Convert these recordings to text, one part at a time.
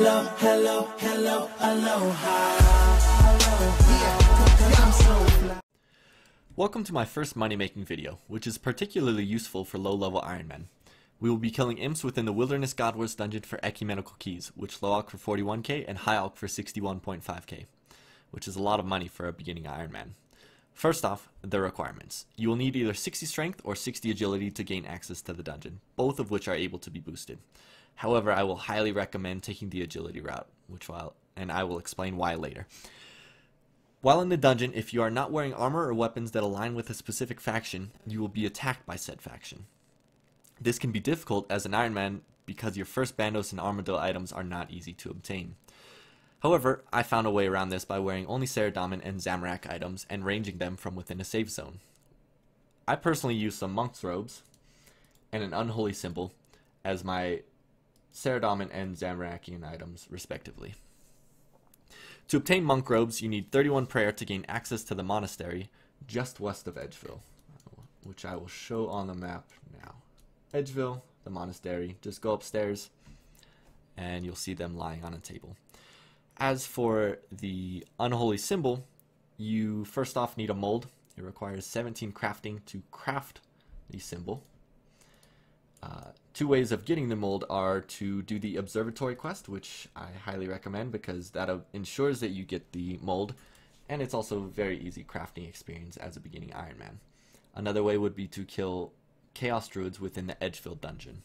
hello, hello, hello, aloha. Aloha, I'm so fly. Welcome to my first money-making video, which is particularly useful for low-level ironmen. We will be killing imps within the Wilderness Godwars dungeon for Ecumenical keys, which low alch for 41k and high alch for 61.5k, which is a lot of money for a beginning ironman. First off, the requirements. You will need either 60 strength or 60 agility to gain access to the dungeon, both of which are able to be boosted. However, I will highly recommend taking the agility route, and I will explain why later. While in the dungeon, if you are not wearing armor or weapons that align with a specific faction, you will be attacked by said faction. This can be difficult as an Ironman because your first Bandos and Armadillo items are not easy to obtain. However, I found a way around this by wearing only Saradomin and Zamorak items and ranging them from within a safe zone. I personally use some monk's robes and an unholy symbol as my Saradomin and Zamorakian items respectively. To obtain monk robes, you need 31 prayer to gain access to the monastery just west of Edgeville, which I will show on the map now. Edgeville, the monastery, just go upstairs and you'll see them lying on a table. As for the unholy symbol, you first off need a mold. It requires 17 crafting to craft the symbol. Two ways of getting the mold are to do the observatory quest, which I highly recommend because that ensures that you get the mold, and it's also a very easy crafting experience as a beginning Ironman. Another way would be to kill Chaos Druids within the Edgeville dungeon.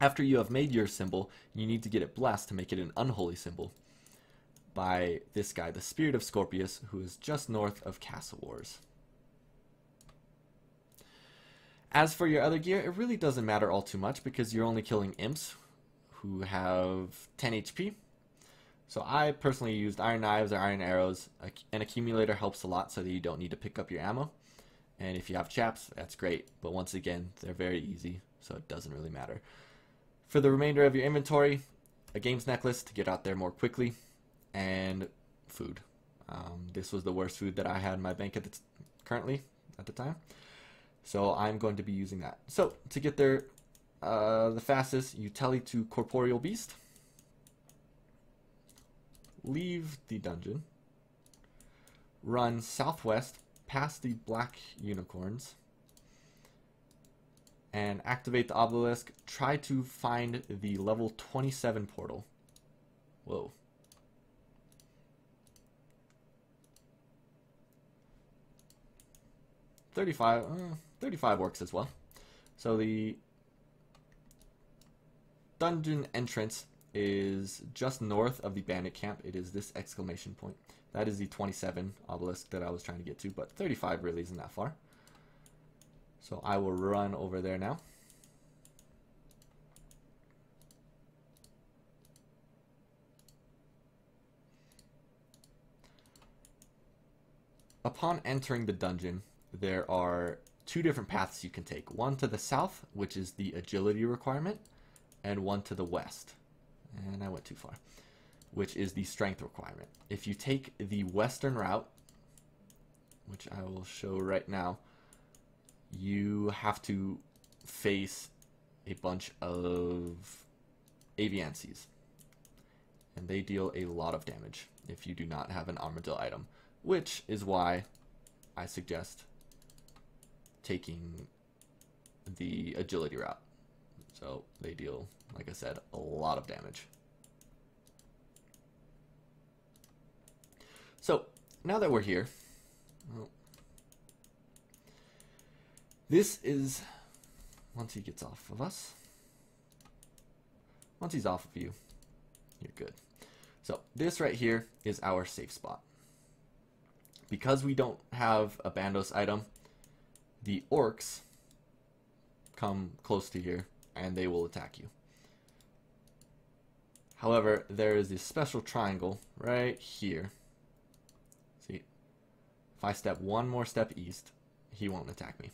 After you have made your symbol, you need to get it blessed to make it an unholy symbol by this guy, the Spirit of Scorpius, who is just north of Castle Wars. As for your other gear, it really doesn't matter all too much because you're only killing imps who have 10 HP. So I personally used iron knives or iron arrows. An accumulator helps a lot so that you don't need to pick up your ammo. And if you have chaps, that's great. But once again, they're very easy, so it doesn't really matter. For the remainder of your inventory, a games necklace to get out there more quickly, and food. This was the worst food that I had in my bank currently at the time. So I'm going to be using that. So to get there the fastest, you tele to Corporeal Beast. Leave the dungeon. Run southwest past the Black Unicorns. And activate the obelisk. Try to find the level 27 portal. Whoa. $35 works as well. So the dungeon entrance is just north of the bandit camp. It is this exclamation point. That is the 27 obelisk that I was trying to get to, but 35 really isn't that far. So I will run over there now. Upon entering the dungeon, there are two different paths you can take. One to the south, which is the agility requirement, and one to the west. And I went too far. Which is the strength requirement. If you take the western route, which I will show right now, you have to face a bunch of Aviancies. And they deal a lot of damage if you do not have an Armadillo item, which is why I suggest taking the agility route. So they deal, like I said, a lot of damage. So now that we're here, well, this is, once he gets off of us, once he's off of you, you're good. So this right here is our safe spot. Because we don't have a Bandos item, the orcs come close to here and they will attack you. However, there is this special triangle right here. See, if I step one more step east, he won't attack me.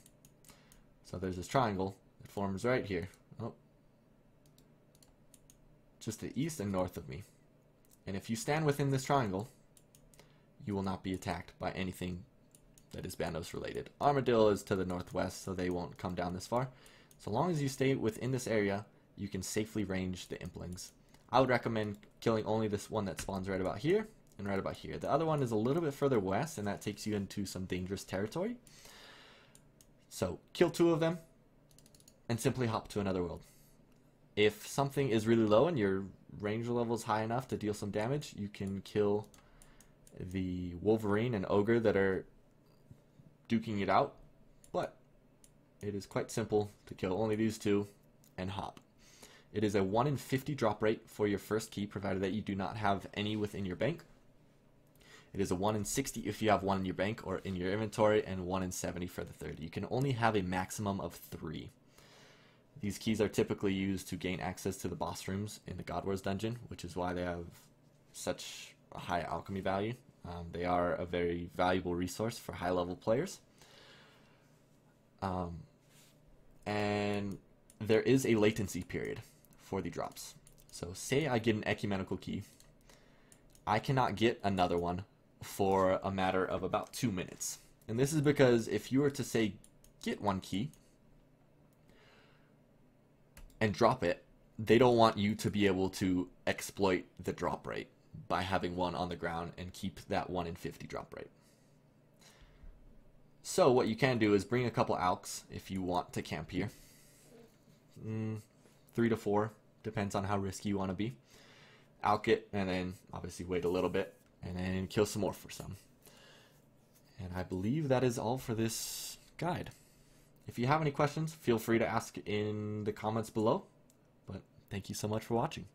So there's this triangle that forms right here. Oh, just to the east and north of me. And if you stand within this triangle, you will not be attacked by anything that is Bandos related. Armadillo is to the northwest, so they won't come down this far. So long as you stay within this area, you can safely range the implings. I would recommend killing only this one that spawns right about here and right about here. The other one is a little bit further west, and that takes you into some dangerous territory. So kill 2 of them and simply hop to another world. If something is really low and your ranger level is high enough to deal some damage, you can kill the Wolverine and Ogre that are duking it out, but it is quite simple to kill only these 2 and hop. It is a 1 in 50 drop rate for your first key, provided that you do not have any within your bank. It is a 1 in 60 if you have 1 in your bank or in your inventory, and 1 in 70 for the third. You can only have a maximum of 3. These keys are typically used to gain access to the boss rooms in the godwars dungeon, which is why they have such a high alchemy value. They are a very valuable resource for high level players. And there is a latency period for the drops. So say I get an ecumenical key, I cannot get another one for a matter of about 2 minutes. And this is because if you were to say get one key and drop it, they don't want you to be able to exploit the drop rate by having one on the ground and keep that 1 in 50 drop rate. So what you can do is bring a couple alks if you want to camp here. 3 to 4, depends on how risky you want to be. Alk it, and then obviously wait a little bit, and then kill some more for some. And I believe that is all for this guide. If you have any questions, feel free to ask in the comments below. But thank you so much for watching.